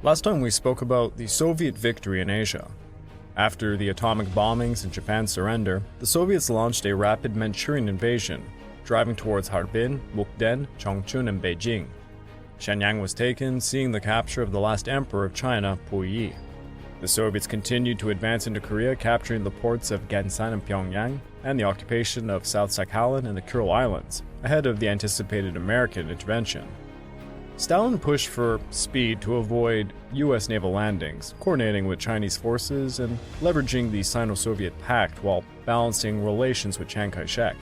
Last time we spoke about the Soviet victory in Asia. After the atomic bombings and Japan's surrender, the Soviets launched a rapid Manchurian invasion, driving towards Harbin, Mukden, Chongqing, and Beijing. Shenyang was taken, seeing the capture of the last emperor of China, Puyi. The Soviets continued to advance into Korea, capturing the ports of Gansan and Pyongyang, and the occupation of South Sakhalin and the Kuril Islands, ahead of the anticipated American intervention. Stalin pushed for speed to avoid U.S. naval landings, coordinating with Chinese forces and leveraging the Sino-Soviet pact while balancing relations with Chiang Kai-shek.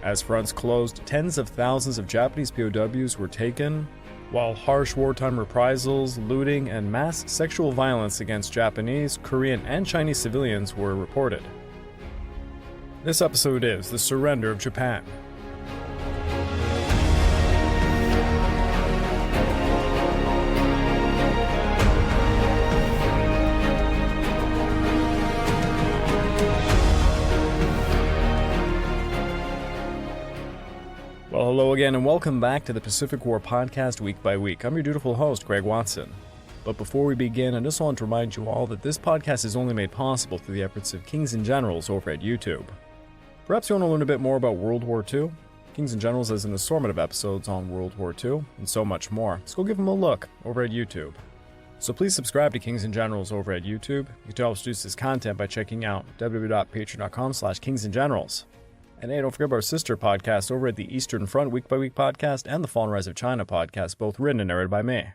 As fronts closed, tens of thousands of Japanese POWs were taken, while harsh wartime reprisals, looting, and mass sexual violence against Japanese, Korean, and Chinese civilians were reported. This episode is The Surrender of Japan. Well, hello again and welcome back to the Pacific War Podcast week by week. I'm your dutiful host, Greg Watson. But before we begin, I just want to remind you all that this podcast is only made possible through the efforts of Kings and Generals over at YouTube. Perhaps you want to learn a bit more about World War II? Kings and Generals has an assortment of episodes on World War II and so much more, so go give them a look over at YouTube. So please subscribe to Kings and Generals over at YouTube. You can help produce this content by checking out www.patreon.com/kingsandgenerals. And hey, don't forget about our sister podcast over at the Eastern Front Week by Week podcast and the Fall and Rise of China podcast, both written and narrated by me.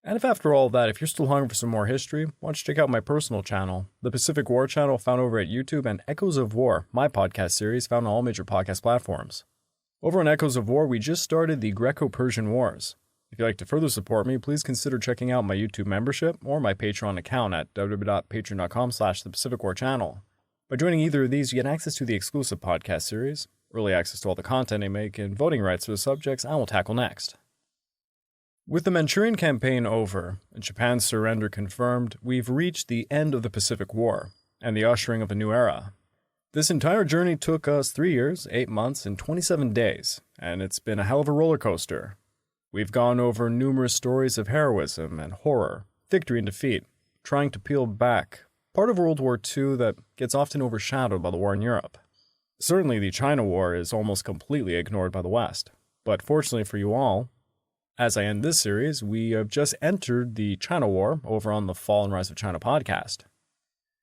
And after all of that, if you're still hungry for some more history, why don't you check out my personal channel, the Pacific War channel found over at YouTube, and Echoes of War, my podcast series found on all major podcast platforms. Over on Echoes of War, we just started the Greco-Persian Wars. If you'd like to further support me, please consider checking out my YouTube membership or my Patreon account at www.patreon.com/thepacificwarchannel. By joining either of these, you get access to the exclusive podcast series, early access to all the content I make, and voting rights for the subjects I will tackle next. With the Manchurian campaign over and Japan's surrender confirmed, we've reached the end of the Pacific War and the ushering of a new era. This entire journey took us 3 years, 8 months, and 27 days, and it's been a hell of a roller coaster. We've gone over numerous stories of heroism and horror, victory and defeat, trying to peel back part of World War II that gets often overshadowed by the war in Europe. Certainly the China War is almost completely ignored by the West, but fortunately for you all, as I end this series, we have just entered the China War over on the Fall and Rise of China podcast.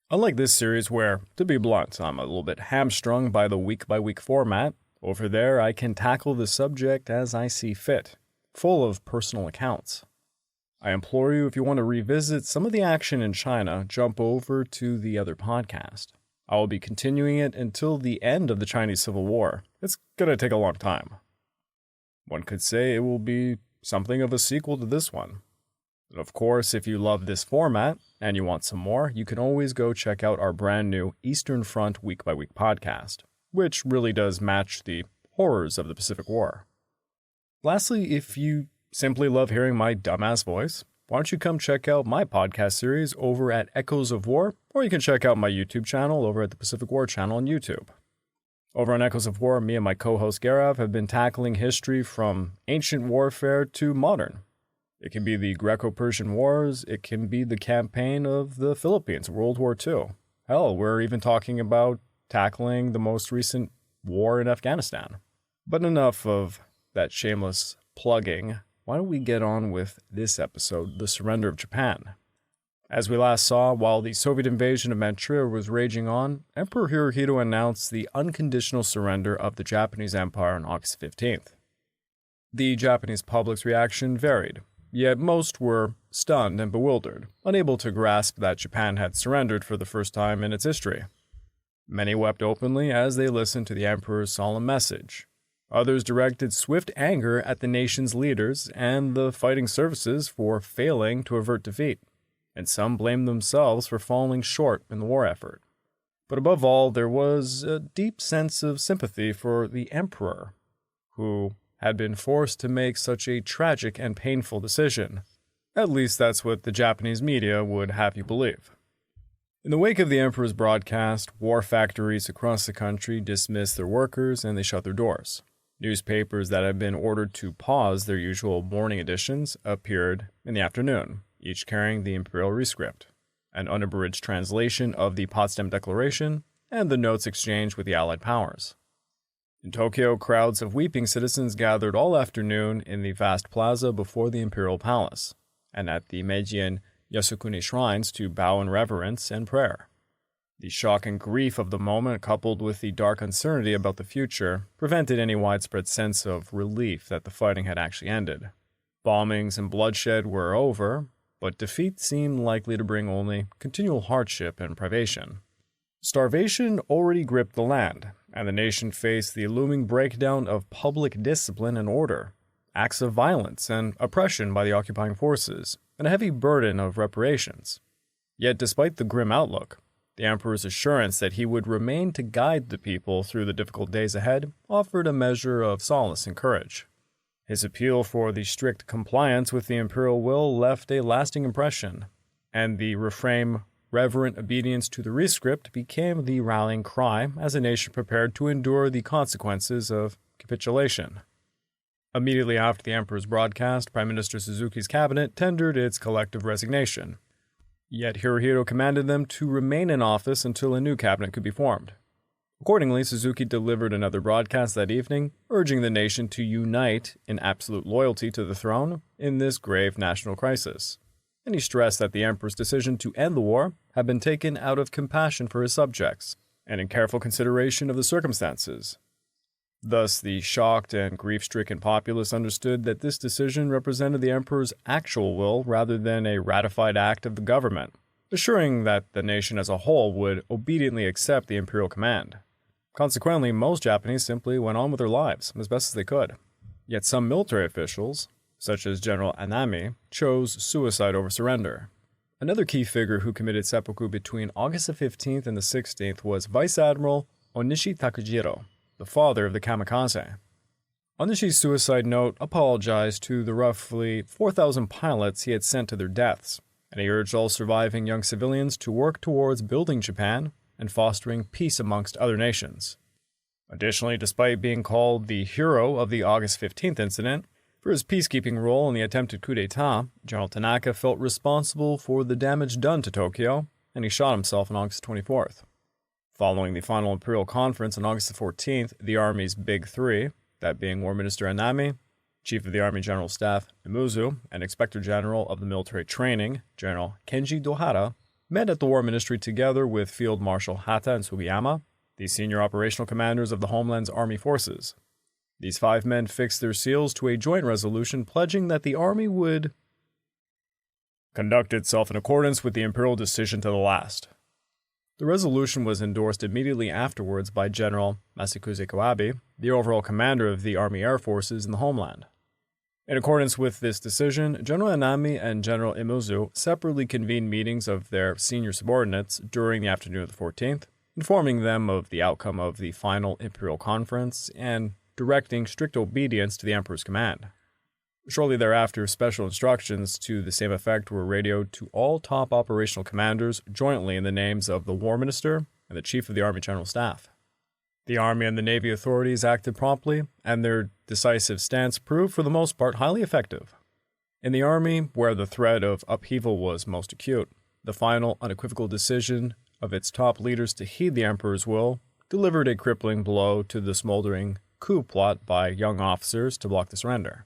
Unlike this series where, to be blunt, I'm a little bit hamstrung by the week-by-week format, over there I can tackle the subject as I see fit, full of personal accounts. I implore you, if you want to revisit some of the action in China, jump over to the other podcast. I will be continuing it until the end of the Chinese Civil War. It's going to take a long time. One could say it will be something of a sequel to this one. And of course, if you love this format and you want some more, you can always go check out our brand new Eastern Front Week by Week podcast, which really does match the horrors of the Pacific War. Lastly, if you simply love hearing my dumbass voice, why don't you come check out my podcast series over at Echoes of War, or you can check out my YouTube channel over at the Pacific War channel on YouTube. Over on Echoes of War, me and my co-host Garav have been tackling history from ancient warfare to modern. It can be the Greco-Persian Wars, it can be the campaign of the Philippines, World War II. Hell, we're even talking about tackling the most recent war in Afghanistan. But enough of that shameless plugging. Why don't we get on with this episode, The Surrender of Japan? As we last saw, while the Soviet invasion of Manchuria was raging on, Emperor Hirohito announced the unconditional surrender of the Japanese Empire on August 15th. The Japanese public's reaction varied, yet most were stunned and bewildered, unable to grasp that Japan had surrendered for the first time in its history. Many wept openly as they listened to the emperor's solemn message. Others directed swift anger at the nation's leaders and the fighting services for failing to avert defeat, and some blamed themselves for falling short in the war effort. But above all, there was a deep sense of sympathy for the emperor, who had been forced to make such a tragic and painful decision. At least that's what the Japanese media would have you believe. In the wake of the emperor's broadcast, war factories across the country dismissed their workers and they shut their doors. Newspapers that had been ordered to pause their usual morning editions appeared in the afternoon, each carrying the imperial rescript, an unabridged translation of the Potsdam Declaration, and the notes exchanged with the Allied powers. In Tokyo, crowds of weeping citizens gathered all afternoon in the vast plaza before the imperial palace, and at the Meiji and Yasukuni shrines to bow in reverence and prayer. The shock and grief of the moment, coupled with the dark uncertainty about the future, prevented any widespread sense of relief that the fighting had actually ended. Bombings and bloodshed were over, but defeat seemed likely to bring only continual hardship and privation. Starvation already gripped the land, and the nation faced the looming breakdown of public discipline and order, acts of violence and oppression by the occupying forces, and a heavy burden of reparations. Yet despite the grim outlook, the emperor's assurance that he would remain to guide the people through the difficult days ahead offered a measure of solace and courage. His appeal for the strict compliance with the imperial will left a lasting impression, and the refrain reverent obedience to the rescript became the rallying cry as the nation prepared to endure the consequences of capitulation. Immediately after the emperor's broadcast, Prime Minister Suzuki's cabinet tendered its collective resignation. Yet Hirohito commanded them to remain in office until a new cabinet could be formed. Accordingly, Suzuki delivered another broadcast that evening, urging the nation to unite in absolute loyalty to the throne in this grave national crisis. And he stressed that the emperor's decision to end the war had been taken out of compassion for his subjects and in careful consideration of the circumstances. Thus, the shocked and grief-stricken populace understood that this decision represented the emperor's actual will rather than a ratified act of the government, assuring that the nation as a whole would obediently accept the imperial command. Consequently, most Japanese simply went on with their lives as best as they could. Yet some military officials, such as General Anami, chose suicide over surrender. Another key figure who committed seppuku between August the 15th and the 16th was Vice Admiral Onishi Takujiro, the father of the kamikaze. Onishi's suicide note apologized to the roughly 4,000 pilots he had sent to their deaths, and he urged all surviving young civilians to work towards building Japan and fostering peace amongst other nations. Additionally, despite being called the hero of the August 15th incident, for his peacekeeping role in the attempted coup d'etat, General Tanaka felt responsible for the damage done to Tokyo, and he shot himself on August 24th. Following the final imperial conference on August 14th, the Army's Big Three, that being War Minister Anami, Chief of the Army General Staff Imuzu, and Inspector General of the Military Training, General Kenji Dohara, met at the War Ministry together with Field Marshal Hata and Sugiyama, the senior operational commanders of the Homeland's army forces. These 5 men fixed their seals to a joint resolution pledging that the army would conduct itself in accordance with the imperial decision to the last. The resolution was endorsed immediately afterwards by General Masakaze Kawabe, the overall commander of the Army Air Forces in the homeland. In accordance with this decision, General Anami and General Imuzu separately convened meetings of their senior subordinates during the afternoon of the 14th, informing them of the outcome of the final imperial conference and directing strict obedience to the emperor's command. Shortly thereafter, special instructions to the same effect were radioed to all top operational commanders jointly in the names of the War Minister and the Chief of the Army General Staff. The Army and the Navy authorities acted promptly, and their decisive stance proved for the most part highly effective. In the Army, where the threat of upheaval was most acute, the final unequivocal decision of its top leaders to heed the emperor's will delivered a crippling blow to the smoldering coup plot by young officers to block the surrender.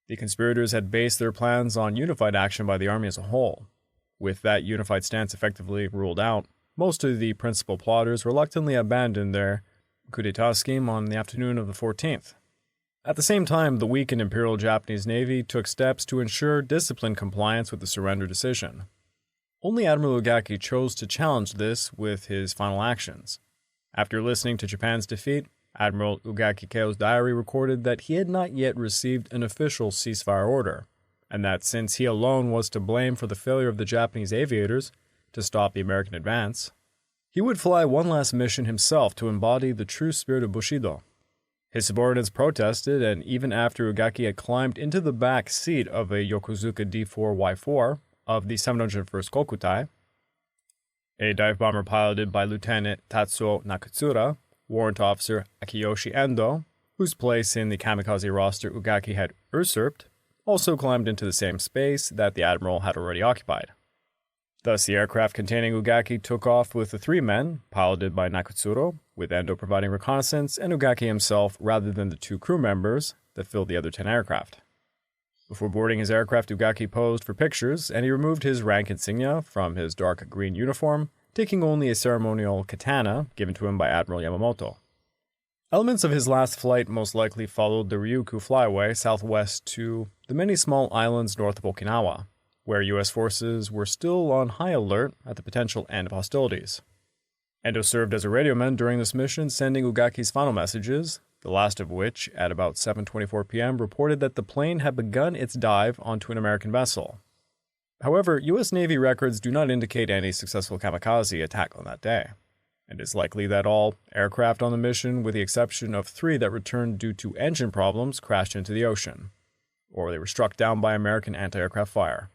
The conspirators had based their plans on unified action by the army as a whole. With that unified stance effectively ruled out, most of the principal plotters reluctantly abandoned their coup d'etat scheme on the afternoon of the 14th. At the same time, the weakened Imperial Japanese Navy took steps to ensure disciplined compliance with the surrender decision. Only Admiral Ugaki chose to challenge this with his final actions. After listening to Japan's defeat, Admiral Ugaki Keo's diary recorded that he had not yet received an official ceasefire order, and that since he alone was to blame for the failure of the Japanese aviators to stop the American advance, he would fly one last mission himself to embody the true spirit of Bushido. His subordinates protested, and even after Ugaki had climbed into the back seat of a Yokozuka D4Y4 of the 701st Kokutai, a dive bomber piloted by Lieutenant Tatsuo Nakatsura, Warrant Officer Akiyoshi Endo, whose place in the kamikaze roster Ugaki had usurped, also climbed into the same space that the admiral had already occupied. Thus, the aircraft containing Ugaki took off with the 3 men, piloted by Nakatsuro, with Endo providing reconnaissance and Ugaki himself rather than the 2 crew members that filled the other 10 aircraft. Before boarding his aircraft, Ugaki posed for pictures, and he removed his rank insignia from his dark green uniform, taking only a ceremonial katana given to him by Admiral Yamamoto. Elements of his last flight most likely followed the Ryukyu flyway southwest to the many small islands north of Okinawa, where U.S. forces were still on high alert at the potential end of hostilities. Endo served as a radioman during this mission, sending Ugaki's final messages, the last of which, at about 7:24 p.m., reported that the plane had begun its dive onto an American vessel. However, U.S. Navy records do not indicate any successful kamikaze attack on that day. It is likely that all aircraft on the mission, with the exception of 3 that returned due to engine problems, crashed into the ocean, or they were struck down by American anti-aircraft fire.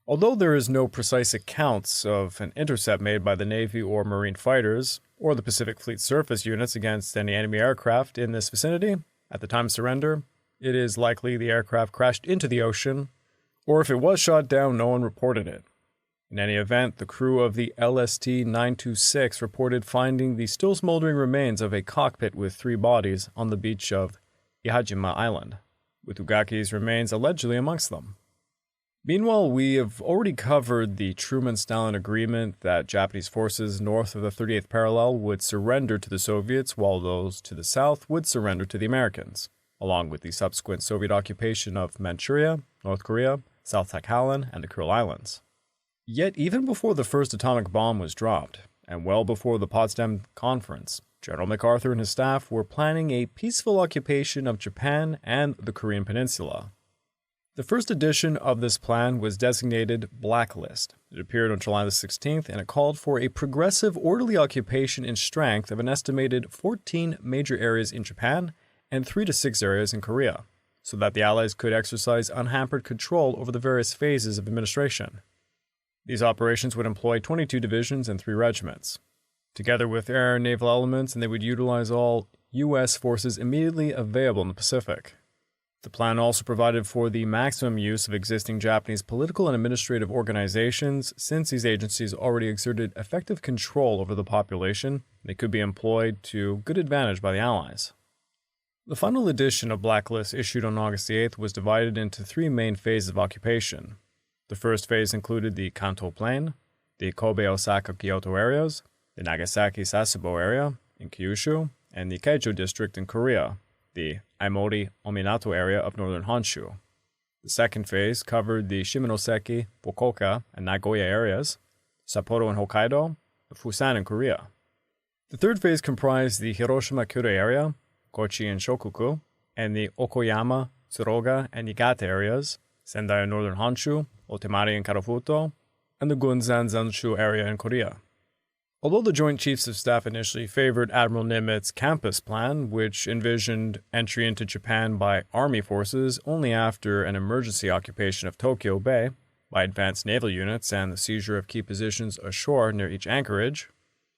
Although there is no precise accounts of an intercept made by the Navy or Marine fighters, or the Pacific Fleet surface units against any enemy aircraft in this vicinity, at the time of surrender, it is likely the aircraft crashed into the ocean, or if it was shot down, no one reported it. In any event, the crew of the LST-926 reported finding the still smoldering remains of a cockpit with 3 bodies on the beach of Ihajima Island, with Ugaki's remains allegedly amongst them. Meanwhile, we have already covered the Truman-Stalin agreement that Japanese forces north of the 38th parallel would surrender to the Soviets while those to the south would surrender to the Americans, along with the subsequent Soviet occupation of Manchuria, North Korea, South Sakhalin, and the Kuril Islands. Yet even before the first atomic bomb was dropped, and well before the Potsdam Conference, General MacArthur and his staff were planning a peaceful occupation of Japan and the Korean Peninsula. The first edition of this plan was designated Blacklist. It appeared on July the 16th, and it called for a progressive, orderly occupation in strength of an estimated 14 major areas in Japan and 3 to 6 areas in Korea, so that the Allies could exercise unhampered control over the various phases of administration. These operations would employ 22 divisions and 3 regiments, together with air and naval elements, and they would utilize all U.S. forces immediately available in the Pacific. The plan also provided for the maximum use of existing Japanese political and administrative organizations, since these agencies already exerted effective control over the population. They could be employed to good advantage by the Allies. The final edition of Blacklist, issued on August 8th, was divided into 3 main phases of occupation. The first phase included the Kanto Plain, the Kobe, Osaka, Kyoto areas, the Nagasaki, Sasebo area in Kyushu, and the Keijo district in Korea, the Aomori, Ominato area of northern Honshu. The second phase covered the Shimonoseki, Fukuoka, and Nagoya areas, Sapporo in Hokkaido, and Fusan in Korea. The third phase comprised the Hiroshima-Kyoto area, Kochi and Shokuku, and the Okoyama, Tsuruga, and Niigata areas, Sendai in northern Honshu, Otemari and Karafuto, and the Gunsan-Zanshu area in Korea. Although the Joint Chiefs of Staff initially favored Admiral Nimitz' campus plan, which envisioned entry into Japan by Army forces only after an emergency occupation of Tokyo Bay by advanced naval units and the seizure of key positions ashore near each anchorage,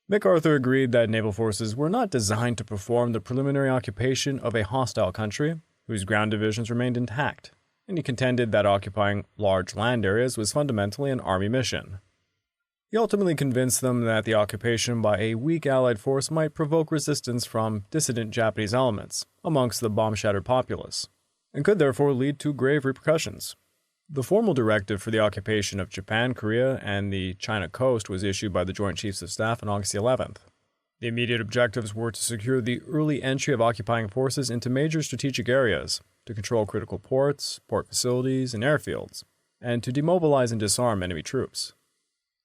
MacArthur agreed that naval forces were not designed to perform the preliminary occupation of a hostile country whose ground divisions remained intact, and he contended that occupying large land areas was fundamentally an Army mission. He ultimately convinced them that the occupation by a weak Allied force might provoke resistance from dissident Japanese elements amongst the bomb-shattered populace, and could therefore lead to grave repercussions. The formal directive for the occupation of Japan, Korea, and the China coast was issued by the Joint Chiefs of Staff on August 11th. The immediate objectives were to secure the early entry of occupying forces into major strategic areas, to control critical ports, port facilities, and airfields, and to demobilize and disarm enemy troops.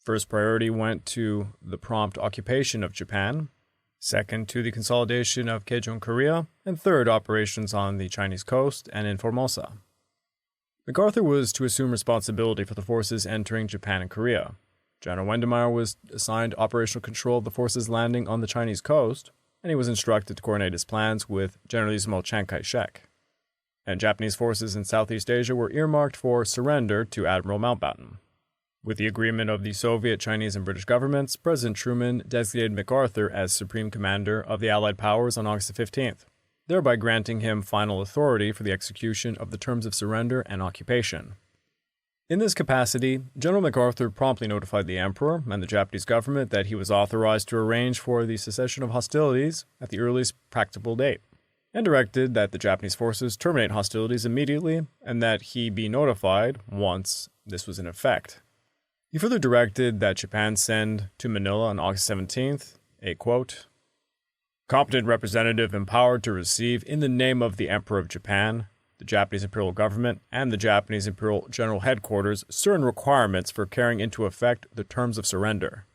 First priority went to the prompt occupation of Japan, second to the consolidation of Keijo in Korea, and third operations on the Chinese coast and in Formosa. MacArthur was to assume responsibility for the forces entering Japan and Korea. General Wendemeyer was assigned operational control of the forces landing on the Chinese coast, and he was instructed to coordinate his plans with Generalissimo Chiang Kai-shek. And Japanese forces in Southeast Asia were earmarked for surrender to Admiral Mountbatten. With the agreement of the Soviet, Chinese, and British governments, President Truman designated MacArthur as Supreme Commander of the Allied powers on August 15th. thereby granting him final authority for the execution of the terms of surrender and occupation. In this capacity, General MacArthur promptly notified the Emperor and the Japanese government that he was authorized to arrange for the cessation of hostilities at the earliest practicable date, and directed that the Japanese forces terminate hostilities immediately and that he be notified once this was in effect. He further directed that Japan send to Manila on August 17th a, quote, competent representative empowered to receive in the name of the Emperor of Japan, the Japanese Imperial Government, and the Japanese Imperial General Headquarters certain requirements for carrying into effect the terms of surrender.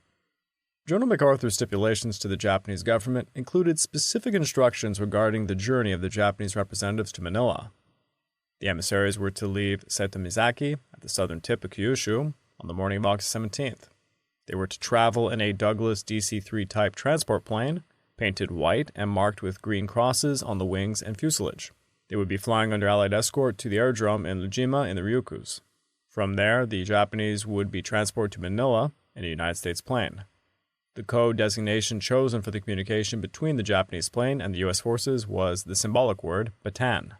General MacArthur's stipulations to the Japanese government included specific instructions regarding the journey of the Japanese representatives to Manila. The emissaries were to leave Setamizaki at the southern tip of Kyushu on the morning of August 17th. They were to travel in a Douglas DC-3 type transport plane, painted white and marked with green crosses on the wings and fuselage. They would be flying under Allied escort to the airdrome in Ujima in the Ryukyus. From there, the Japanese would be transported to Manila in a United States plane. The code designation chosen for the communication between the Japanese plane and the U.S. forces was the symbolic word Batan.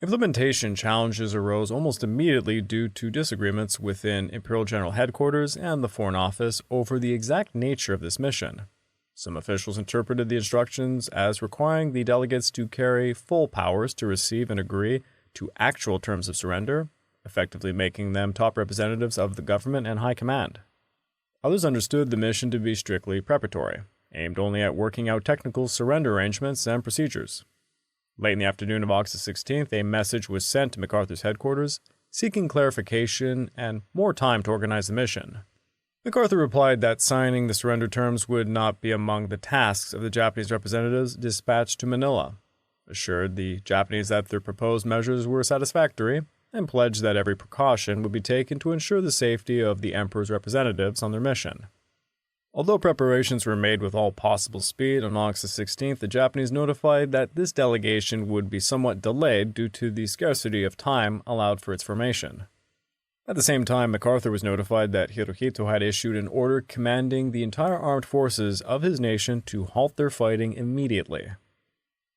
Implementation challenges arose almost immediately due to disagreements within Imperial General Headquarters and the Foreign Office over the exact nature of this mission. Some officials interpreted the instructions as requiring the delegates to carry full powers to receive and agree to actual terms of surrender, effectively making them top representatives of the government and high command. Others understood the mission to be strictly preparatory, aimed only at working out technical surrender arrangements and procedures. Late in the afternoon of August 16th, a message was sent to MacArthur's headquarters seeking clarification and more time to organize the mission. MacArthur replied that signing the surrender terms would not be among the tasks of the Japanese representatives dispatched to Manila, assured the Japanese that their proposed measures were satisfactory, and pledged that every precaution would be taken to ensure the safety of the Emperor's representatives on their mission. Although preparations were made with all possible speed, on August 16th, the Japanese notified that this delegation would be somewhat delayed due to the scarcity of time allowed for its formation. At the same time, MacArthur was notified that Hirohito had issued an order commanding the entire armed forces of his nation to halt their fighting immediately.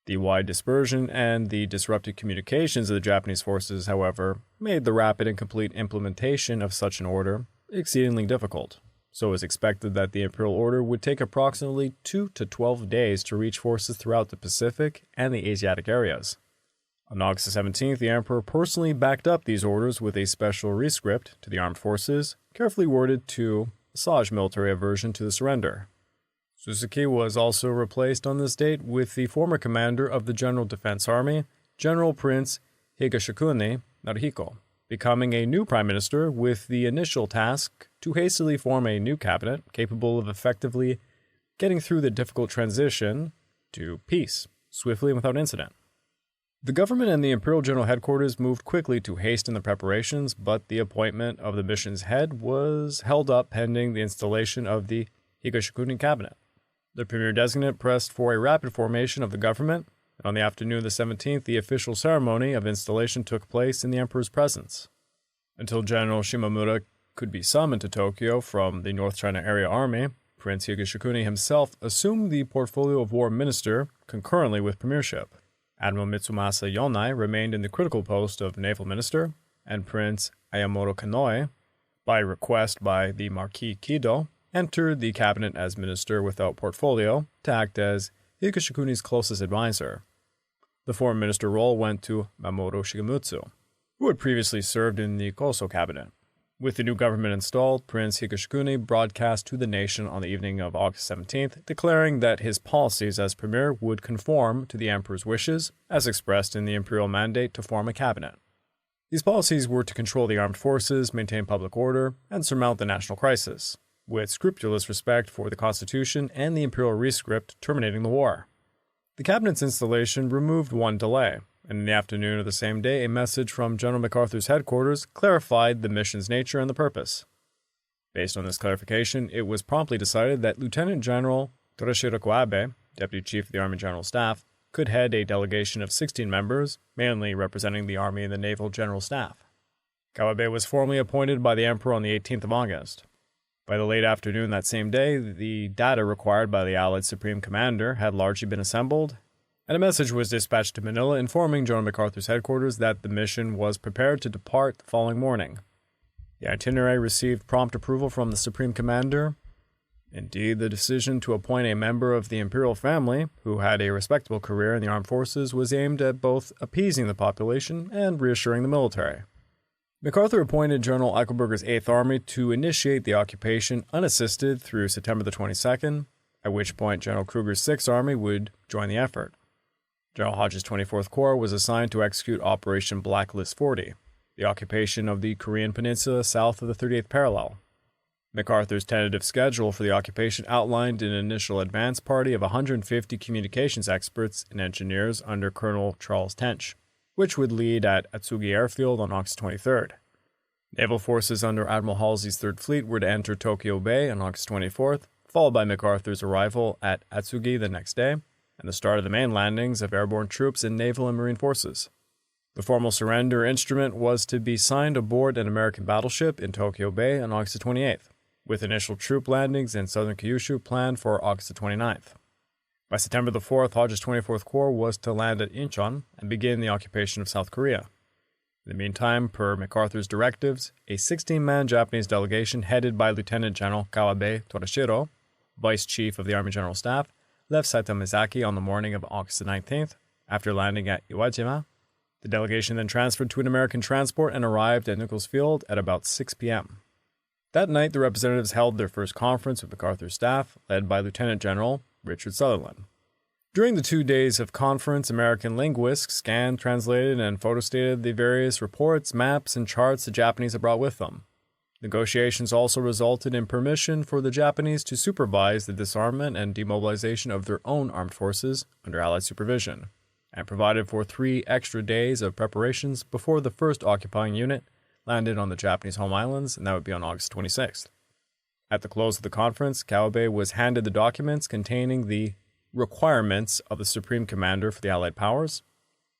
The wide dispersion and the disrupted communications of the Japanese forces, however, made the rapid and complete implementation of such an order exceedingly difficult. So it was expected that the imperial order would take approximately 2 to 12 days to reach forces throughout the Pacific and the Asiatic areas. On August 17th, the Emperor personally backed up these orders with a special rescript to the armed forces, carefully worded to massage military aversion to the surrender. Suzuki was also replaced on this date with the former commander of the General Defense Army, General Prince Higashikuni Narihiko, becoming a new prime minister with the initial task to hastily form a new cabinet capable of effectively getting through the difficult transition to peace, swiftly and without incident. The government and the Imperial General Headquarters moved quickly to hasten the preparations, but the appointment of the mission's head was held up pending the installation of the Higashikuni cabinet. The premier designate pressed for a rapid formation of the government, and on the afternoon of the 17th, the official ceremony of installation took place in the emperor's presence. Until General Shimamura could be summoned to Tokyo from the North China Area Army, Prince Higashikuni himself assumed the portfolio of war minister concurrently with premiership. Admiral Mitsumasa Yonai remained in the critical post of naval minister, and Prince Ayamoto Kanoi, by request by the Marquis Kido, entered the cabinet as minister without portfolio to act as Higashikuni's closest advisor. The foreign minister role went to Mamoru Shigemutsu, who had previously served in the Koso cabinet. With the new government installed, Prince Higashikuni broadcast to the nation on the evening of August 17th, declaring that his policies as premier would conform to the emperor's wishes, as expressed in the imperial mandate to form a cabinet. These policies were to control the armed forces, maintain public order, and surmount the national crisis, with scrupulous respect for the constitution and the imperial rescript terminating the war. The cabinet's installation removed one delay, and in the afternoon of the same day, a message from General MacArthur's headquarters clarified the mission's nature and the purpose. Based on this clarification, it was promptly decided that Lieutenant General Torashiro Kawabe, Deputy Chief of the Army General Staff, could head a delegation of 16 members, mainly representing the Army and the Naval General Staff. Kawabe was formally appointed by the Emperor on the 18th of August. By the late afternoon that same day, the data required by the Allied Supreme Commander had largely been assembled, and a message was dispatched to Manila informing General MacArthur's headquarters that the mission was prepared to depart the following morning. The itinerary received prompt approval from the Supreme Commander. Indeed, the decision to appoint a member of the imperial family, who had a respectable career in the armed forces, was aimed at both appeasing the population and reassuring the military. MacArthur appointed General Eichelberger's 8th Army to initiate the occupation unassisted through September the 22nd, at which point General Kruger's 6th Army would join the effort. General Hodge's 24th Corps was assigned to execute Operation Blacklist 40, the occupation of the Korean peninsula south of the 38th parallel. MacArthur's tentative schedule for the occupation outlined an initial advance party of 150 communications experts and engineers under Colonel Charles Tench, which would lead at Atsugi Airfield on August 23rd. Naval forces under Admiral Halsey's 3rd Fleet were to enter Tokyo Bay on August 24th, followed by MacArthur's arrival at Atsugi the next day, and the start of the main landings of airborne troops and naval and marine forces. The formal surrender instrument was to be signed aboard an American battleship in Tokyo Bay on August 28th, with initial troop landings in southern Kyushu planned for August 29th. By September the 4th, Hodge's 24th Corps was to land at Incheon and begin the occupation of South Korea. In the meantime, per MacArthur's directives, a 16-man Japanese delegation headed by Lieutenant General Kawabe Torashiro, Vice Chief of the Army General Staff, left Saito Mizaki on the morning of August 19th after landing at Iwajima. The delegation then transferred to an American transport and arrived at Nichols Field at about 6 p.m. That night, the representatives held their first conference with MacArthur's staff, led by Lieutenant General Richard Sutherland. During the 2 days of conference, American linguists scanned, translated, and photostated the various reports, maps, and charts the Japanese had brought with them. Negotiations also resulted in permission for the Japanese to supervise the disarmament and demobilization of their own armed forces under Allied supervision, and provided for 3 extra days of preparations before the first occupying unit landed on the Japanese home islands, and that would be on August 26th. At the close of the conference, Kawabe was handed the documents containing the requirements of the Supreme Commander for the Allied powers,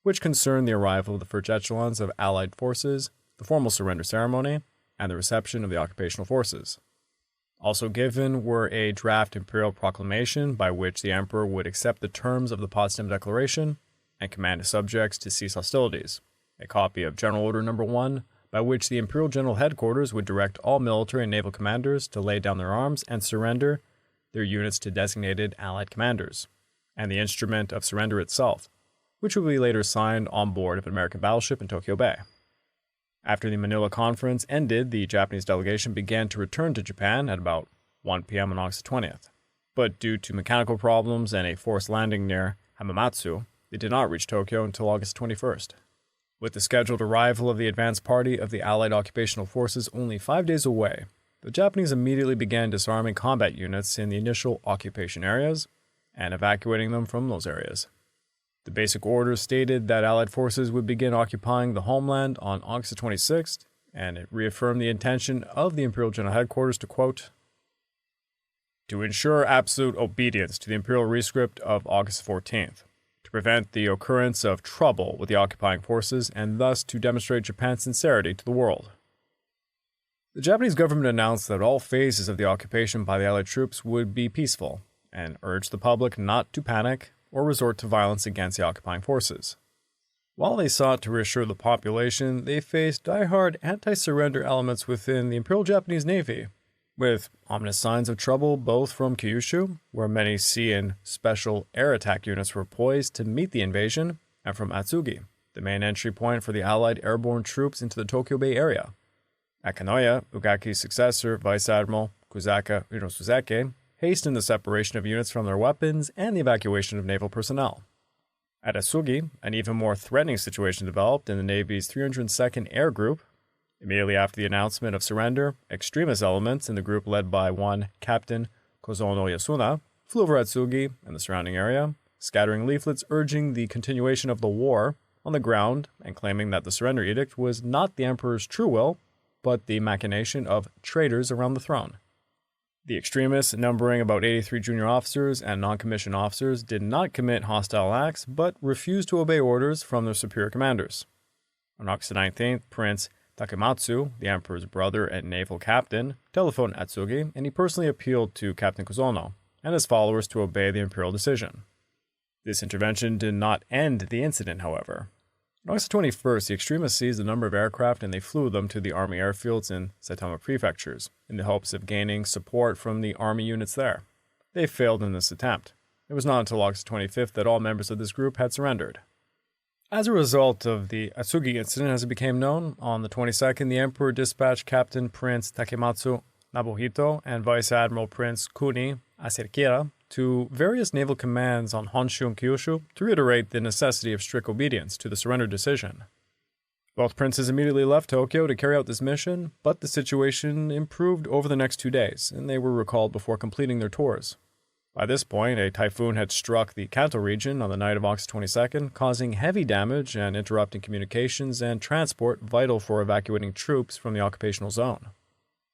which concerned the arrival of the first echelons of Allied forces, the formal surrender ceremony, and the reception of the occupational forces. Also given were a draft imperial proclamation by which the Emperor would accept the terms of the Potsdam Declaration and command his subjects to cease hostilities, a copy of General Order No. 1, by which the Imperial General Headquarters would direct all military and naval commanders to lay down their arms and surrender their units to designated Allied commanders, and the instrument of surrender itself, which would be later signed on board of an American battleship in Tokyo Bay. After the Manila Conference ended, the Japanese delegation began to return to Japan at about 1 p.m. on August 20th, but due to mechanical problems and a forced landing near Hamamatsu, they did not reach Tokyo until August 21st. With the scheduled arrival of the advance party of the Allied occupational forces only 5 days away, the Japanese immediately began disarming combat units in the initial occupation areas and evacuating them from those areas. The basic orders stated that Allied forces would begin occupying the homeland on August 26th, and it reaffirmed the intention of the Imperial General Headquarters to, quote, to ensure absolute obedience to the Imperial Rescript of August 14th, to prevent the occurrence of trouble with the occupying forces, and thus to demonstrate Japan's sincerity to the world. The Japanese government announced that all phases of the occupation by the Allied troops would be peaceful, and urged the public not to panic or resort to violence against the occupying forces. While they sought to reassure the population, they faced die-hard anti-surrender elements within the Imperial Japanese Navy, with ominous signs of trouble both from Kyushu, where many sea and special air attack units were poised to meet the invasion, and from Atsugi, the main entry point for the Allied airborne troops into the Tokyo Bay area. At Kanoya, Ugaki's successor, Vice Admiral Kusaka Inosuzake, hastened the separation of units from their weapons and the evacuation of naval personnel. At Atsugi, an even more threatening situation developed in the Navy's 302nd Air Group. Immediately after the announcement of surrender, extremist elements in the group led by one Captain Kozono Yasuna flew over Atsugi and the surrounding area, scattering leaflets urging the continuation of the war on the ground and claiming that the surrender edict was not the Emperor's true will, but the machination of traitors around the throne. The extremists, numbering about 83 junior officers and non-commissioned officers, did not commit hostile acts, but refused to obey orders from their superior commanders. On August 19th, Prince Takematsu, the Emperor's brother and naval captain, telephoned Atsugi, and he personally appealed to Captain Kozono and his followers to obey the imperial decision. This intervention did not end the incident, however. On August 21st, the extremists seized a number of aircraft and they flew them to the army airfields in Saitama prefectures in the hopes of gaining support from the army units there. They failed in this attempt. It was not until August 25th that all members of this group had surrendered. As a result of the Atsugi incident, as it became known, on the 22nd, the Emperor dispatched Captain Prince Takematsu Nabuhito and Vice Admiral Prince Kuni Aserkira to various naval commands on Honshu and Kyushu to reiterate the necessity of strict obedience to the surrender decision. Both princes immediately left Tokyo to carry out this mission, but the situation improved over the next 2 days, and they were recalled before completing their tours. By this point, a typhoon had struck the Kanto region on the night of August 22nd, causing heavy damage and interrupting communications and transport vital for evacuating troops from the occupational zone.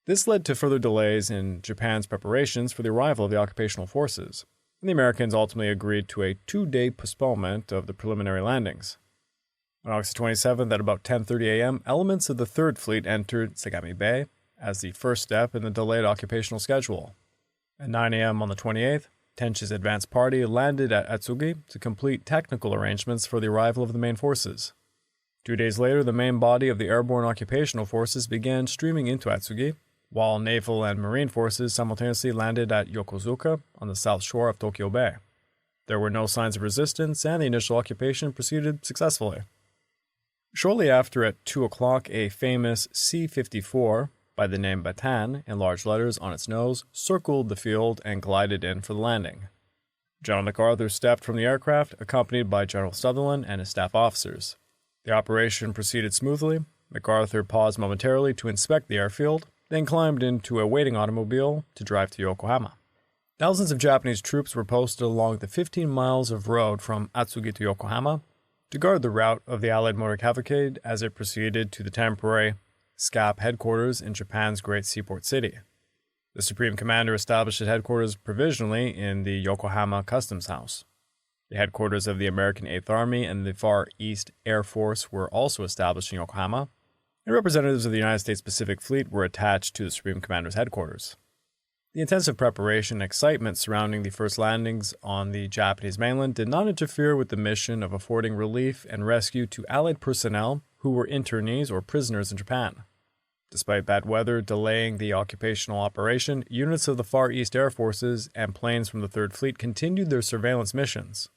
This led to further delays in Japan's preparations for the arrival of the occupational forces, and the Americans ultimately agreed to a 2-day postponement of the preliminary landings. On August 27th, at about 10:30 a.m., elements of the 3rd Fleet entered Sagami Bay as the first step in the delayed occupational schedule. At 9 a.m. on the 28th, Tenchi's advance party landed at Atsugi to complete technical arrangements for the arrival of the main forces. 2 days later, the main body of the airborne occupational forces began streaming into Atsugi, while naval and marine forces simultaneously landed at Yokozuka on the south shore of Tokyo Bay. There were no signs of resistance, and the initial occupation proceeded successfully. Shortly after, at 2 o'clock, a famous C-54, by the name Bataan, in large letters on its nose, circled the field and glided in for the landing. General MacArthur stepped from the aircraft, accompanied by General Sutherland and his staff officers. The operation proceeded smoothly. MacArthur paused momentarily to inspect the airfield, then climbed into a waiting automobile to drive to Yokohama. Thousands of Japanese troops were posted along the 15 miles of road from Atsugi to Yokohama to guard the route of the Allied motor cavalcade as it proceeded to the temporary SCAP headquarters in Japan's great seaport city. The Supreme Commander established his headquarters provisionally in the Yokohama Customs House. The headquarters of the American 8th Army and the Far East Air Force were also established in Yokohama, and representatives of the United States Pacific Fleet were attached to the Supreme Commander's headquarters. The intensive preparation and excitement surrounding the first landings on the Japanese mainland did not interfere with the mission of affording relief and rescue to Allied personnel who were internees or prisoners in Japan. Despite bad weather delaying the occupational operation, units of the Far East Air Forces and planes from the 3rd Fleet continued their surveillance missions.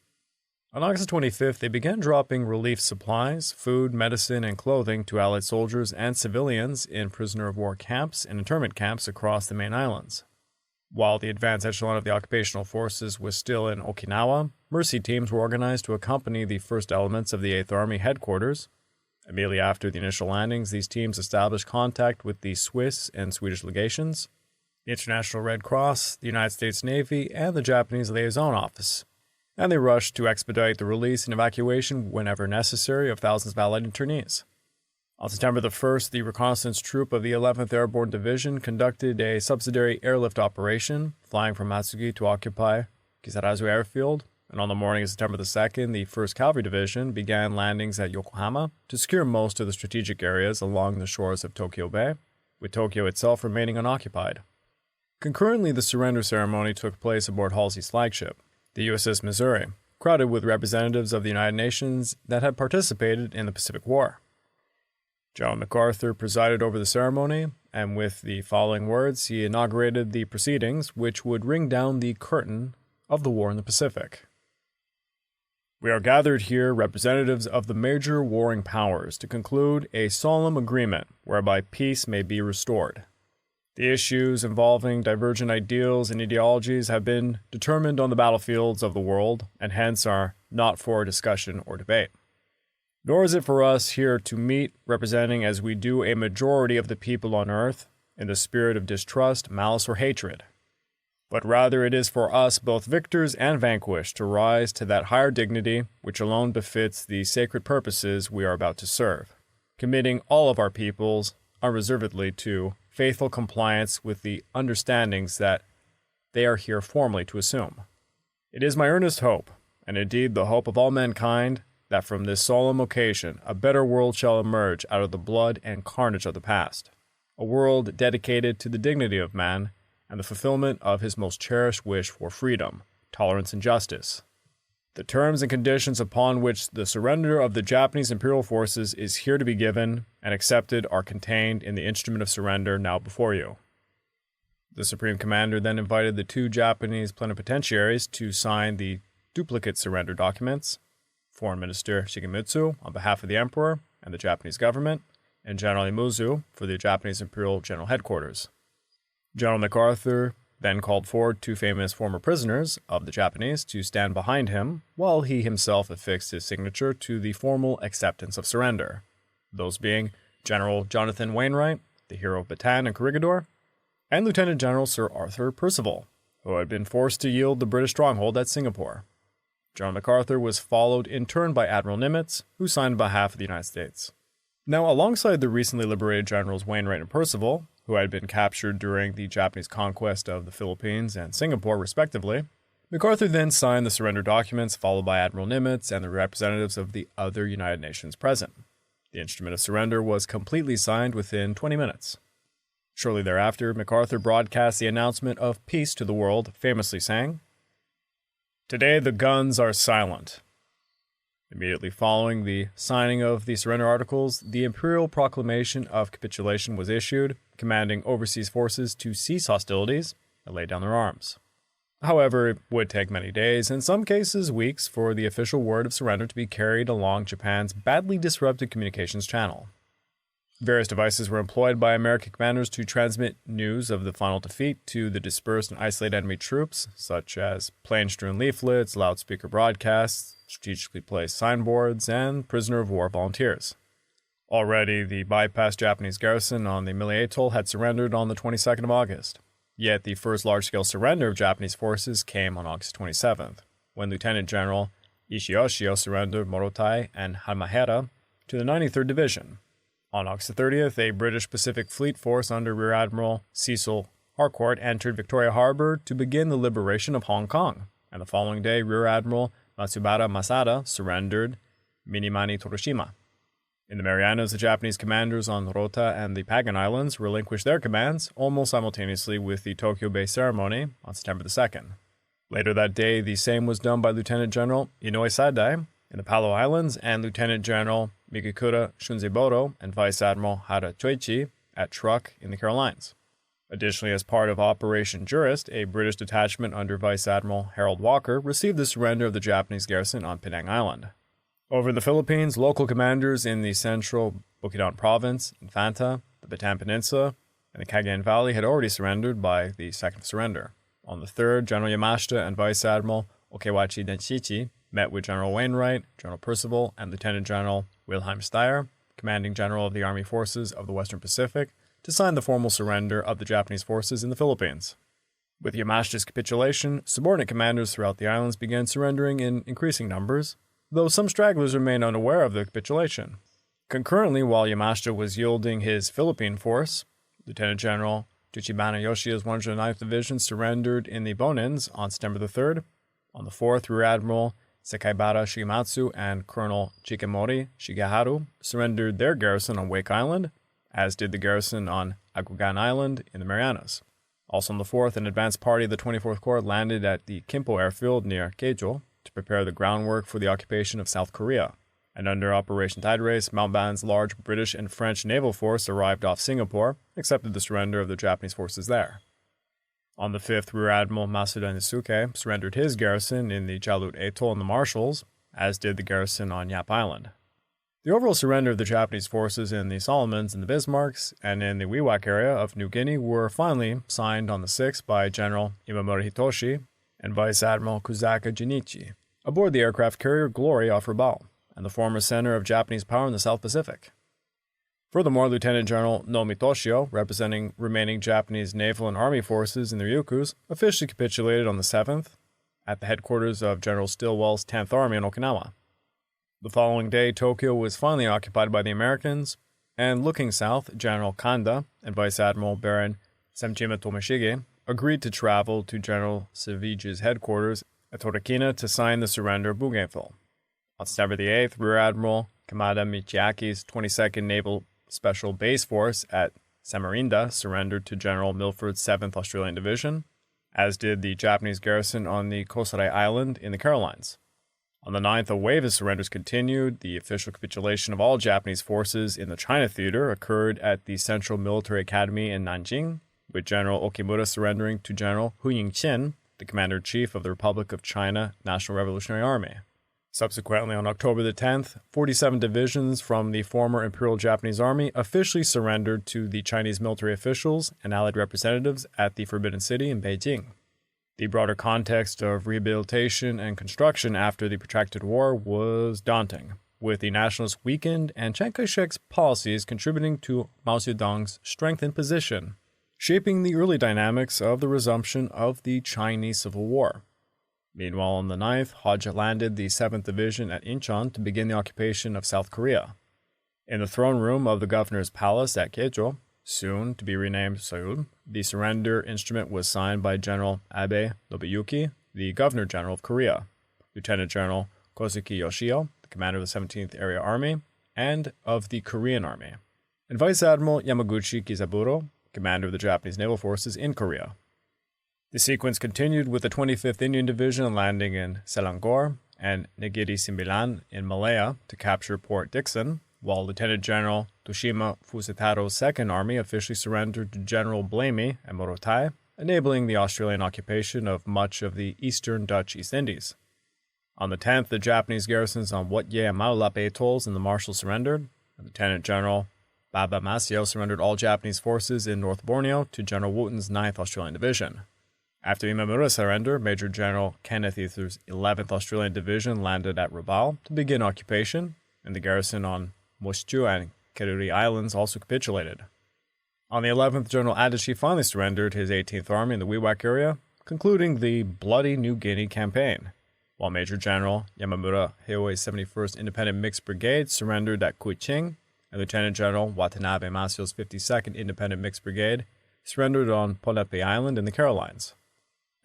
On August 25th, they began dropping relief supplies, food, medicine, and clothing to Allied soldiers and civilians in prisoner-of-war camps and internment camps across the main islands. While the advanced echelon of the occupational forces was still in Okinawa, mercy teams were organized to accompany the first elements of the 8th Army headquarters. Immediately after the initial landings, these teams established contact with the Swiss and Swedish legations, the International Red Cross, the United States Navy, and the Japanese Liaison Office, and they rushed to expedite the release and evacuation whenever necessary of thousands of Allied internees. On September the 1st, the reconnaissance troop of the 11th Airborne Division conducted a subsidiary airlift operation, flying from Atsugi to occupy Kisarazu Airfield, and on the morning of September the 2nd, the 1st Cavalry Division began landings at Yokohama to secure most of the strategic areas along the shores of Tokyo Bay, with Tokyo itself remaining unoccupied. Concurrently, the surrender ceremony took place aboard Halsey's flagship, the USS Missouri, crowded with representatives of the United Nations that had participated in the Pacific War. General MacArthur presided over the ceremony, and with the following words, he inaugurated the proceedings which would ring down the curtain of the war in the Pacific. We are gathered here, representatives of the major warring powers, to conclude a solemn agreement whereby peace may be restored. The issues involving divergent ideals and ideologies have been determined on the battlefields of the world, and hence are not for discussion or debate. Nor is it for us here to meet representing as we do a majority of the people on earth in the spirit of distrust, malice, or hatred. But rather it is for us, both victors and vanquished, to rise to that higher dignity which alone befits the sacred purposes we are about to serve, committing all of our peoples unreservedly to faithful compliance with the understandings that they are here formally to assume. It is my earnest hope, and indeed the hope of all mankind, that from this solemn occasion a better world shall emerge out of the blood and carnage of the past, a world dedicated to the dignity of man and the fulfillment of his most cherished wish for freedom, tolerance, and justice. The terms and conditions upon which the surrender of the Japanese imperial forces is here to be given and accepted are contained in the instrument of surrender now before you. The Supreme Commander then invited the 2 Japanese plenipotentiaries to sign the duplicate surrender documents, Foreign Minister Shigemitsu on behalf of the Emperor and the Japanese government, and General Imuzu for the Japanese Imperial General Headquarters. General MacArthur then called forward 2 famous former prisoners of the Japanese to stand behind him, while he himself affixed his signature to the formal acceptance of surrender, those being General Jonathan Wainwright, the hero of Bataan and Corregidor, and Lieutenant General Sir Arthur Percival, who had been forced to yield the British stronghold at Singapore. General MacArthur was followed in turn by Admiral Nimitz, who signed on behalf of the United States. Now, alongside the recently liberated Generals Wainwright and Percival, who had been captured during the Japanese conquest of the Philippines and Singapore, respectively, MacArthur then signed the surrender documents, followed by Admiral Nimitz and the representatives of the other United Nations present. The instrument of surrender was completely signed within 20 minutes. Shortly thereafter, MacArthur broadcast the announcement of peace to the world, famously saying, "Today the guns are silent." Immediately following the signing of the surrender articles, the Imperial Proclamation of Capitulation was issued, commanding overseas forces to cease hostilities and lay down their arms. However, it would take many days, in some cases weeks, for the official word of surrender to be carried along Japan's badly disrupted communications channel. Various devices were employed by American commanders to transmit news of the final defeat to the dispersed and isolated enemy troops, such as plane-strewn leaflets, loudspeaker broadcasts, strategically placed signboards, and prisoner of war volunteers. Already, the bypassed Japanese garrison on the Mili Atoll had surrendered on the 22nd of August. Yet the first large-scale surrender of Japanese forces came on August 27th, when Lieutenant General Ishiyoshio surrendered Morotai and Halmahera to the 93rd Division. On August 30th, a British Pacific Fleet force under Rear Admiral Cecil Harcourt entered Victoria Harbor to begin the liberation of Hong Kong, and the following day, Rear Admiral Matsubara Masada surrendered Minamani Toroshima. In the Marianas, the Japanese commanders on Rota and the Pagan Islands relinquished their commands almost simultaneously with the Tokyo Bay ceremony on September the 2nd. Later that day, the same was done by Lieutenant General Inoue Sadai in the Palau Islands and Lieutenant General Mikikura Shunzeboro and Vice Admiral Hara Choichi at Truk in the Carolines. Additionally, as part of Operation Jurist, a British detachment under Vice Admiral Harold Walker received the surrender of the Japanese garrison on Penang Island. Over in the Philippines, local commanders in the central Bukidnon province, Infanta, the Bataan Peninsula, and the Cagayan Valley had already surrendered by the second surrender. On the 3rd, General Yamashita and Vice Admiral Okewachi Denshichi met with General Wainwright, General Percival, and Lieutenant General Wilhelm Steyr, commanding general of the Army Forces of the Western Pacific, to sign the formal surrender of the Japanese forces in the Philippines. With Yamashita's capitulation, subordinate commanders throughout the islands began surrendering in increasing numbers, though some stragglers remained unaware of the capitulation. Concurrently, while Yamashita was yielding his Philippine force, Lieutenant General Tachibana Yoshida's 109th Division surrendered in the Bonins on September the 3rd. On the 4th, Rear Admiral Sakaibara Shigematsu and Colonel Chikemori Shigeharu surrendered their garrison on Wake Island, as did the garrison on Agugan Island in the Marianas. Also on the 4th, an advance party of the 24th Corps landed at the Kimpo airfield near Keijo to prepare the groundwork for the occupation of South Korea. And under Operation Tide Race, Mountbatten's large British and French naval force arrived off Singapore, accepted the surrender of the Japanese forces there. On the 5th, Rear Admiral Masuda Nisuke surrendered his garrison in the Jalut Atoll in the Marshalls, as did the garrison on Yap Island. The overall surrender of the Japanese forces in the Solomons and the Bismarcks and in the Wewak area of New Guinea were finally signed on the 6th by General Imamura Hitoshi and Vice Admiral Kusaka Jinichi aboard the aircraft carrier Glory off Rabaul, and the former center of Japanese power in the South Pacific. Furthermore, Lieutenant General Nomi Toshio, representing remaining Japanese naval and army forces in the Ryukyus, officially capitulated on the 7th at the headquarters of General Stilwell's 10th Army in Okinawa. The following day, Tokyo was finally occupied by the Americans, and looking south, General Kanda and Vice Admiral Baron Semjima Tomashige agreed to travel to General Savage's headquarters at Torakina to sign the surrender of Bougainville. On September the 8th, Rear Admiral Kamada Michiaki's 22nd Naval Special Base Force at Samarinda surrendered to General Milford's 7th Australian Division, as did the Japanese garrison on the Kosarai Island in the Carolines. On the 9th, a wave of surrenders continued. The official capitulation of all Japanese forces in the China Theater occurred at the Central Military Academy in Nanjing, with General Okimura surrendering to General Hu Yingqian, the Commander-in-Chief of the Republic of China National Revolutionary Army. Subsequently, on October the 10th, 47 divisions from the former Imperial Japanese Army officially surrendered to the Chinese military officials and allied representatives at the Forbidden City in Beijing. The broader context of rehabilitation and construction after the protracted war was daunting, with the nationalists weakened and Chiang Kai-shek's policies contributing to Mao Zedong's strengthened position, shaping the early dynamics of the resumption of the Chinese Civil War. Meanwhile, on the 9th, Hodge landed the 7th Division at Incheon to begin the occupation of South Korea. In the throne room of the governor's palace at Keijo, soon to be renamed Seoul, the surrender instrument was signed by General Abe Nobuyuki, the Governor-General of Korea, Lieutenant General Kosuke Yoshio, the commander of the 17th Area Army, and of the Korean Army, and Vice Admiral Yamaguchi Kizaburo, commander of the Japanese naval forces in Korea. The sequence continued with the 25th Indian Division landing in Selangor and Negiri Sembilan in Malaya to capture Port Dickson, while Lieutenant General Toshima Fusetaro's Second Army officially surrendered to General Blamey at Morotai, enabling the Australian occupation of much of the eastern Dutch East Indies. On the 10th, the Japanese garrisons on Wotye and Maulape atolls in the Marshall surrendered, and Lieutenant General Baba Masio surrendered all Japanese forces in North Borneo to General Wotton's 9th Australian Division. After Imamura's surrender, Major General Kenneth Ether's 11th Australian Division landed at Rabaul to begin occupation, and the garrison on Moschu and Keruri Islands also capitulated. On the 11th, General Adachi finally surrendered his 18th Army in the Wewak area, concluding the bloody New Guinea campaign, while Major General Yamamura Heiwa's 71st Independent Mixed Brigade surrendered at Kuiching, and Lieutenant General Watanabe Masio's 52nd Independent Mixed Brigade surrendered on Ponape Island in the Carolines.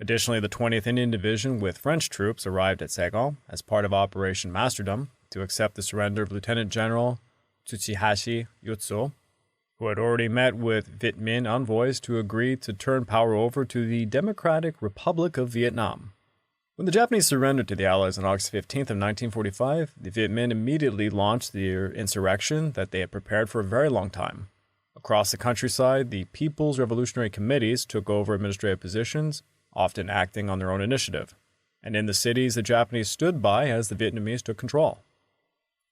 Additionally, the 20th Indian Division with French troops arrived at Saigon as part of Operation Masterdom to accept the surrender of Lieutenant General Tsuchihashi Yutsu, who had already met with Viet Minh envoys to agree to turn power over to the Democratic Republic of Vietnam. When the Japanese surrendered to the Allies on August 15th of 1945, the Viet Minh immediately launched their insurrection that they had prepared for a very long time. Across the countryside, the People's Revolutionary Committees took over administrative positions, often acting on their own initiative, and in the cities the Japanese stood by as the Vietnamese took control.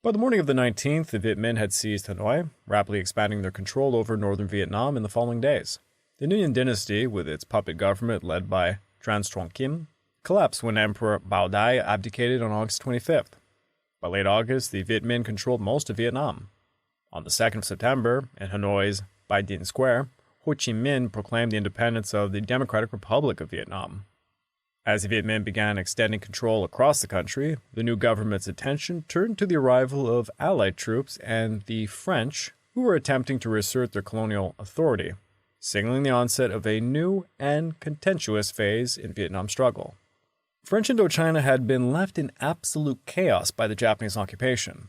By the morning of the 19th, the Viet Minh had seized Hanoi, rapidly expanding their control over northern Vietnam in the following days. The Nguyen dynasty, with its puppet government led by Tran Truong Kim, collapsed when Emperor Bao Dai abdicated on August 25th. By late August, the Viet Minh controlled most of Vietnam. On the 2nd of September, in Hanoi's Bai Dinh Square, Ho Chi Minh proclaimed the independence of the Democratic Republic of Vietnam. As the Viet Minh began extending control across the country, the new government's attention turned to the arrival of Allied troops and the French, who were attempting to reassert their colonial authority, signaling the onset of a new and contentious phase in Vietnam's struggle. French Indochina had been left in absolute chaos by the Japanese occupation.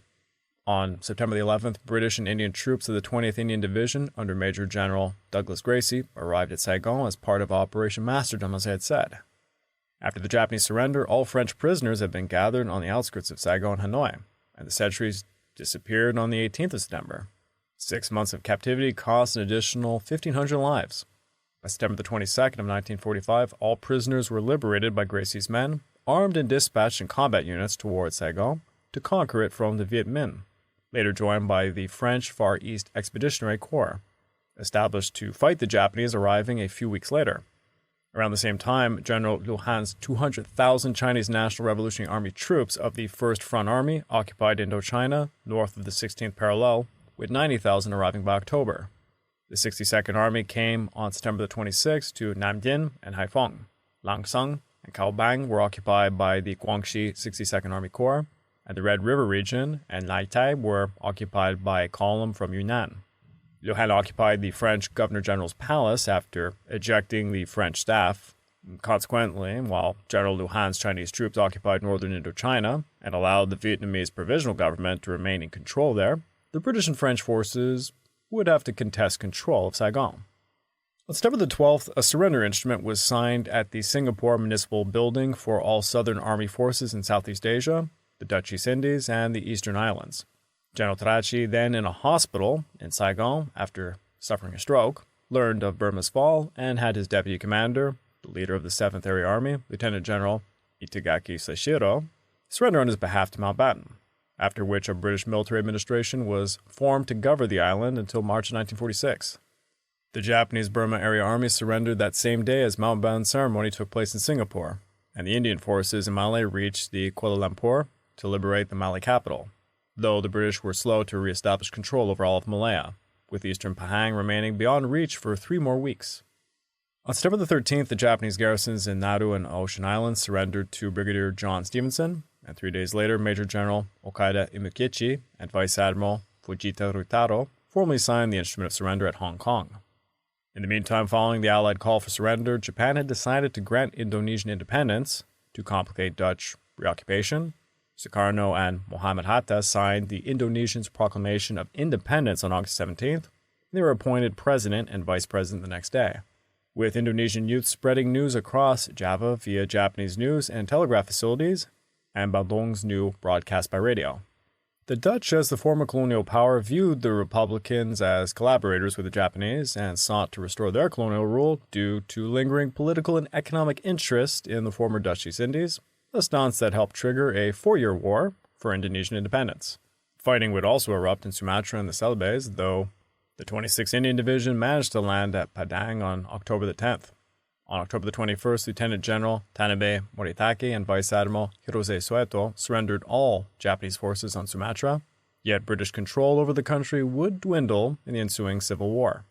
On September the 11th, British and Indian troops of the 20th Indian Division under Major General Douglas Gracie arrived at Saigon as part of Operation Masterdom, as I had said. After the Japanese surrender, all French prisoners had been gathered on the outskirts of Saigon and Hanoi, and the sentries disappeared on the 18th of September. 6 months of captivity cost an additional 1,500 lives. By September the 22nd of 1945, all prisoners were liberated by Gracie's men, armed and dispatched in combat units towards Saigon to conquer it from the Viet Minh, later joined by the French Far East Expeditionary Corps, established to fight the Japanese arriving a few weeks later. Around the same time, General Liu Han's 200,000 Chinese National Revolutionary Army troops of the First Front Army occupied Indochina north of the 16th parallel, with 90,000 arriving by October. The 62nd Army came on September the 26th to Nam Dinh and Haiphong. Langsang and Caobang were occupied by the Guangxi 62nd Army Corps, and the Red River region and Lai Tai were occupied by a column from Yunnan. Liu Han occupied the French Governor-General's palace after ejecting the French staff. Consequently, while General Liu Han's Chinese troops occupied northern Indochina and allowed the Vietnamese provisional government to remain in control there, the British and French forces would have to contest control of Saigon. On September the 12th, a surrender instrument was signed at the Singapore Municipal Building for all Southern Army forces in Southeast Asia, the Dutch East Indies, and the Eastern Islands. General Tarachi, then in a hospital in Saigon after suffering a stroke, learned of Burma's fall and had his deputy commander, the leader of the 7th Area Army, Lieutenant General Itagaki Seishiro, surrender on his behalf to Mountbatten, after which a British military administration was formed to govern the island until March 1946. The Japanese Burma Area Army surrendered that same day as Mountbatten ceremony took place in Singapore, and the Indian forces in Malay reached the Kuala Lumpur to liberate the Malay capital, though the British were slow to re-establish control over all of Malaya, with eastern Pahang remaining beyond reach for 3 more weeks. On September the 13th, the Japanese garrisons in Nauru and Ocean Islands surrendered to Brigadier John Stevenson, and 3 days later, Major General Okaida Imukichi and Vice Admiral Fujita Ryutaro formally signed the Instrument of Surrender at Hong Kong. In the meantime, following the Allied call for surrender, Japan had decided to grant Indonesian independence to complicate Dutch reoccupation. Sukarno and Muhammad Hatta signed the Indonesians' proclamation of independence on August 17th. They were appointed president and vice president the next day, with Indonesian youth spreading news across Java via Japanese news and telegraph facilities, and Bandung's new broadcast by radio. The Dutch, as the former colonial power, viewed the Republicans as collaborators with the Japanese and sought to restore their colonial rule due to lingering political and economic interest in the former Dutch East Indies, a stance that helped trigger a 4-year war for Indonesian independence. Fighting would also erupt in Sumatra and the Celebes, though the 26th Indian Division managed to land at Padang on October the 10th. On October the 21st, Lieutenant General Tanabe Moritake and Vice Admiral Hirose Soeto surrendered all Japanese forces on Sumatra, yet British control over the country would dwindle in the ensuing civil war.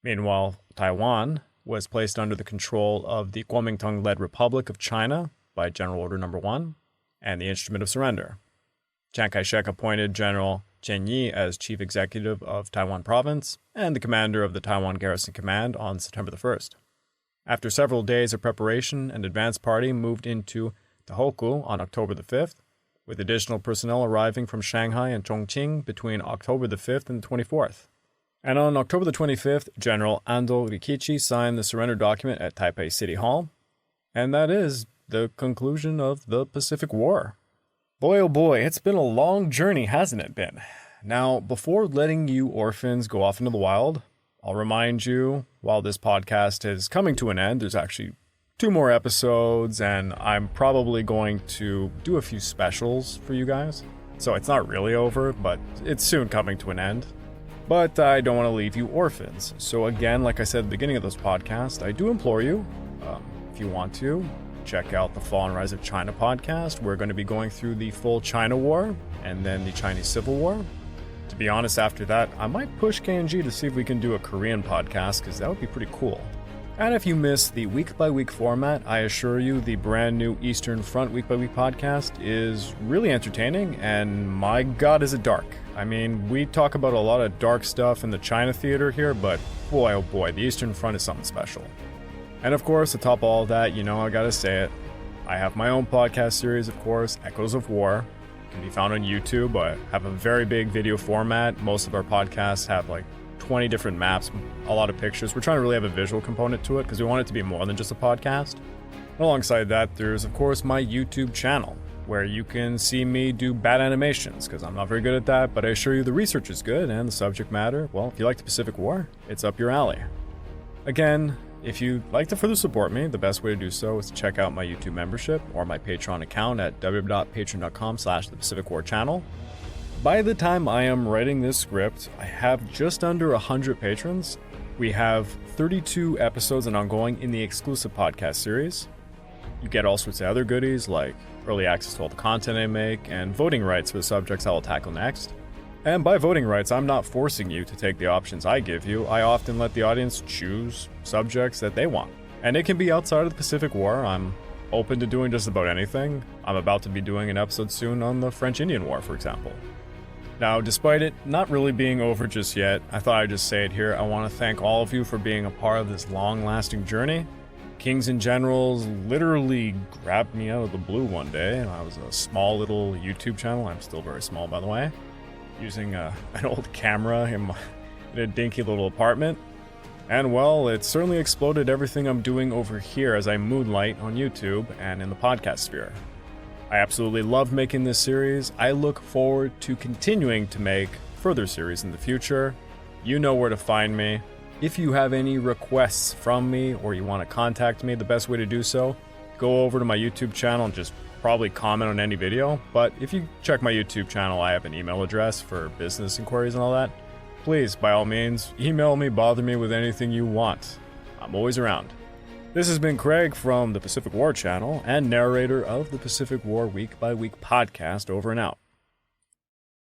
Meanwhile, Taiwan was placed under the control of the Kuomintang-led Republic of China by General Order No. 1 and the Instrument of Surrender. Chiang Kai-shek appointed General Chen Yi as Chief Executive of Taiwan Province and the commander of the Taiwan Garrison Command on September the 1st. After several days of preparation, an advance party moved into Tohoku on October the 5th, with additional personnel arriving from Shanghai and Chongqing between October the 5th and the 24th. And on October the 25th, General Ando Rikichi signed the surrender document at Taipei City Hall, and that is the conclusion of the Pacific War. Boy, oh boy, it's been a long journey, hasn't it been? Now, before letting you orphans go off into the wild, I'll remind you, while this podcast is coming to an end, there's actually 2 more episodes, and I'm probably going to do a few specials for you guys. So it's not really over, but it's soon coming to an end. But I don't want to leave you orphans. So again, like I said at the beginning of this podcast, I do implore you, if you want to, check out the Fall and Rise of China podcast. We're going to be going through the full China War and then the Chinese Civil War. To be honest, after that, I might push KNG to see if we can do a Korean podcast, because that would be pretty cool. And if you miss the week-by-week format, I assure you the brand new Eastern Front week-by-week podcast is really entertaining, and my god is it dark. I mean, we talk about a lot of dark stuff in the China theater here, but boy oh boy, the Eastern Front is something special. And of course, atop all of that, I gotta say it, I have my own podcast series, of course, Echoes of War. Can be found on YouTube. I have a very big video format. Most of our podcasts have like 20 different maps, a lot of pictures. We're trying to really have a visual component to it because we want it to be more than just a podcast. And alongside that, there's of course my YouTube channel where you can see me do bad animations because I'm not very good at that, but I assure you the research is good and the subject matter, well, if you like the Pacific War, it's up your alley. Again, if you'd like to further support me, the best way to do so is to check out my YouTube membership or my Patreon account at www.patreon.com/The Pacific War Channel. By the time I am writing this script, I have just under 100 patrons. We have 32 episodes and ongoing in the exclusive podcast series. You get all sorts of other goodies like early access to all the content I make and voting rights for the subjects I will tackle next. And by voting rights, I'm not forcing you to take the options I give you. I often let the audience choose subjects that they want. And it can be outside of the Pacific War. I'm open to doing just about anything. I'm about to be doing an episode soon on the French-Indian War, for example. Now, despite it not really being over just yet, I thought I'd just say it here. I want to thank all of you for being a part of this long-lasting journey. Kings and Generals literally grabbed me out of the blue one day. I was a small little YouTube channel. I'm still very small, by the way. Using an old camera in a dinky little apartment. And well, it certainly exploded everything I'm doing over here as I moonlight on YouTube and in the podcast sphere. I absolutely love making this series. I look forward to continuing to make further series in the future. You know where to find me. If you have any requests from me or you want to contact me, the best way to do so, go over to my YouTube channel and just probably comment on any video. But if you check my YouTube channel, I have an email address for business inquiries and all that. Please, by all means, email me, bother me with anything you want. I'm always around. This has been Craig from the Pacific War Channel and narrator of the Pacific War Week by Week podcast. Over and out.